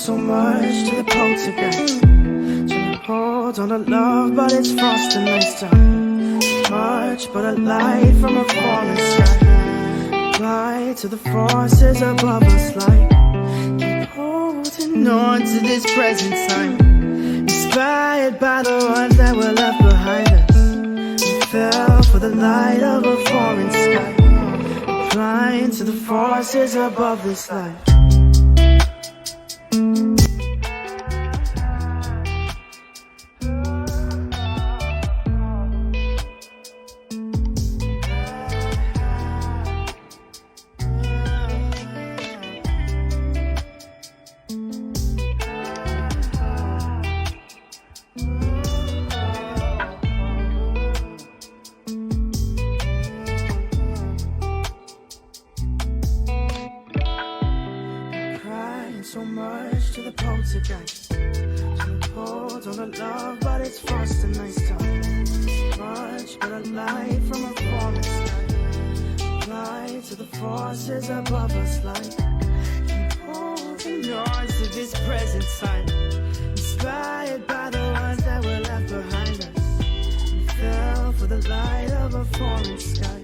so much to the poltergeist. Trying to hold on to love, but it's frosting nice time. Much but a light from a falling sky. Fly to the forces above us like keep holding on to this present time. Inspired by the ones that were left behind us. We fell for the light of a foreign sky. Flying to the forces above this life. So much to the poltergeist. Trying to hold on to love, but it's frosting nice time. Much but a light from a falling sky. Fly to the forces above us like keep holding on to this present time. Inspired by the ones that were left behind us. We fell for the light of a foreign sky.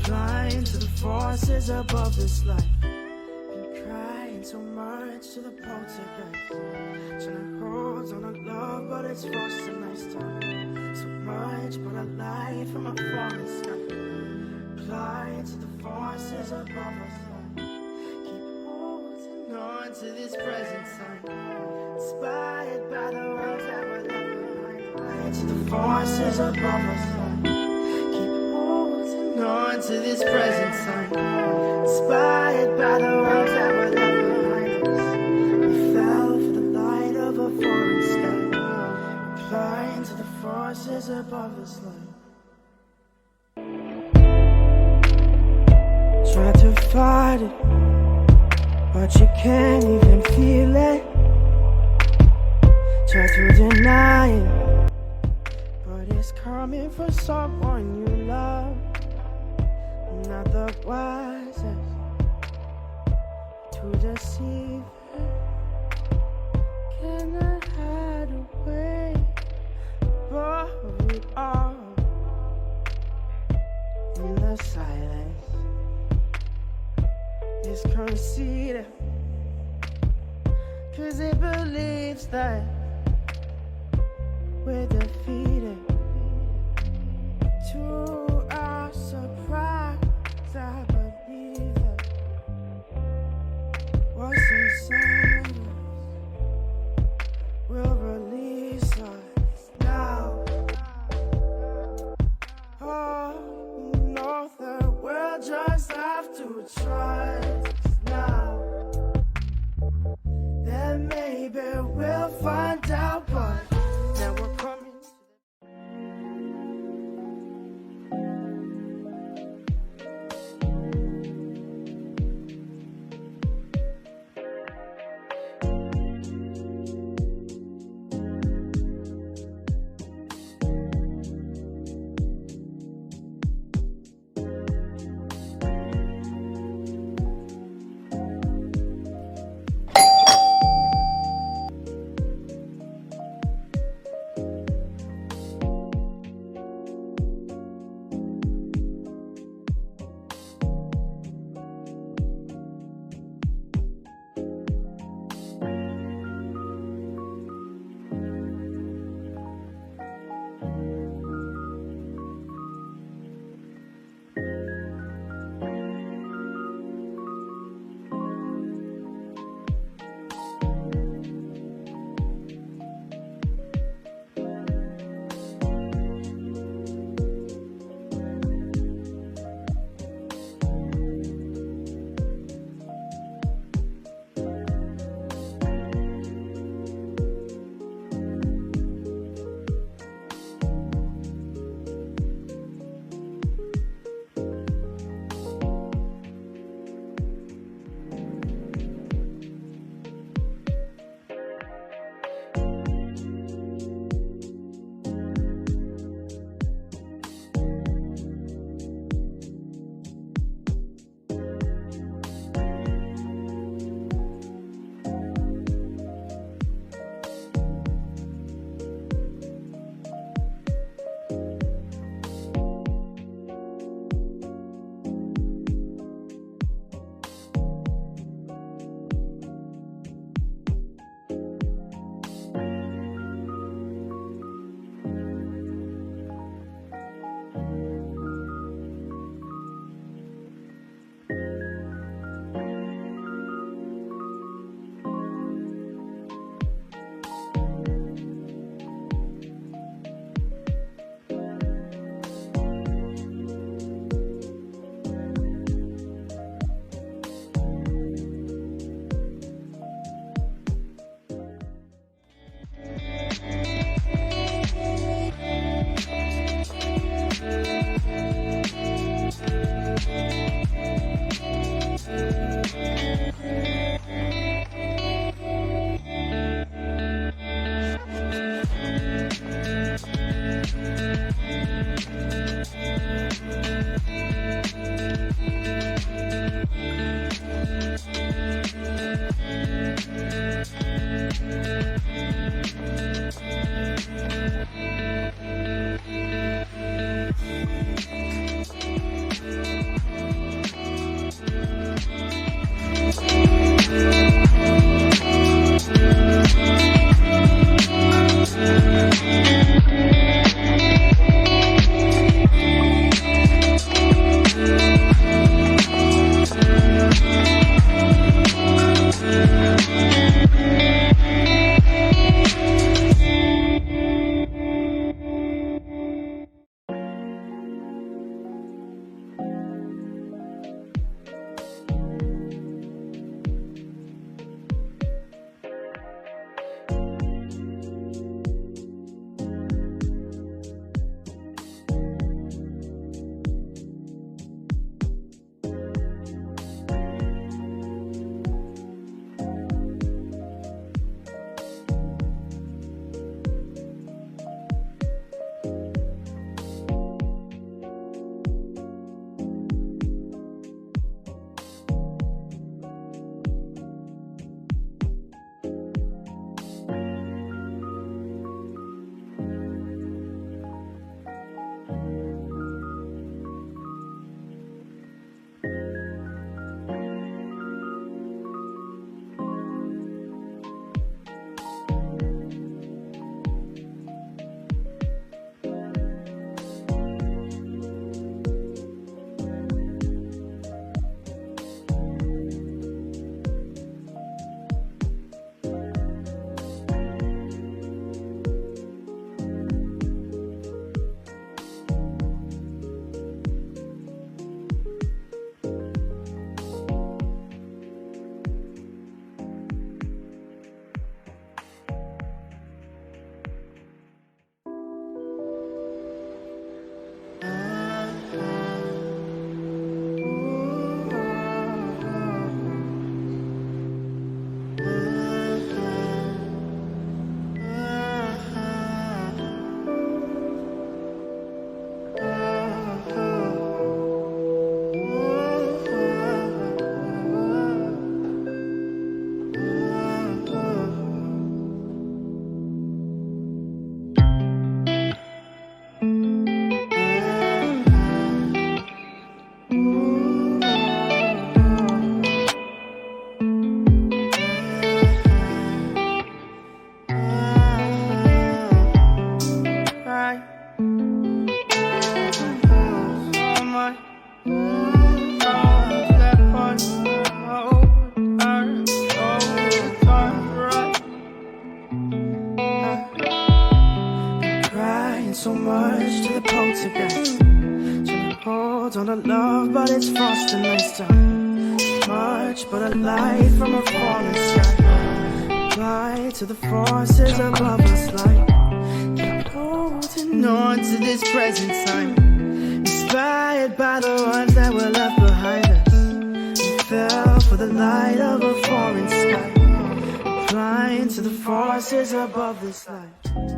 Flying to the forces above this life. So much to the poltergeist. Trying to hold on to love, but it's frosting nice time. So much but a light from a falling sky. Fly to the forces above us. Keep holding on to this present time. Inspired by the ones that were left behind. Fly to the forces above us. Keep holding on to this present time. Inspired by the ones that were left behind. Foreign sky, flying to the forces above this life. Try to fight it, but you can't even feel it. Try to deny it, but it's coming from someone you love. Not the wisest to deceive. Cannot hide away, but we are in the silence. It's conceited, 'cause it believes that we're defeated. To our surprise, I believe that what's inside will release us now. Oh, no, that we'll just have to trust now. Then maybe we'll find out, but now we're coming. lost in night time. Much but a light from a falling sky. Fly to the forces above us like keep holding on to this present time. Inspired by the ones that were left behind us. We fell for the light of a foreign sky. Flying to the forces above this life.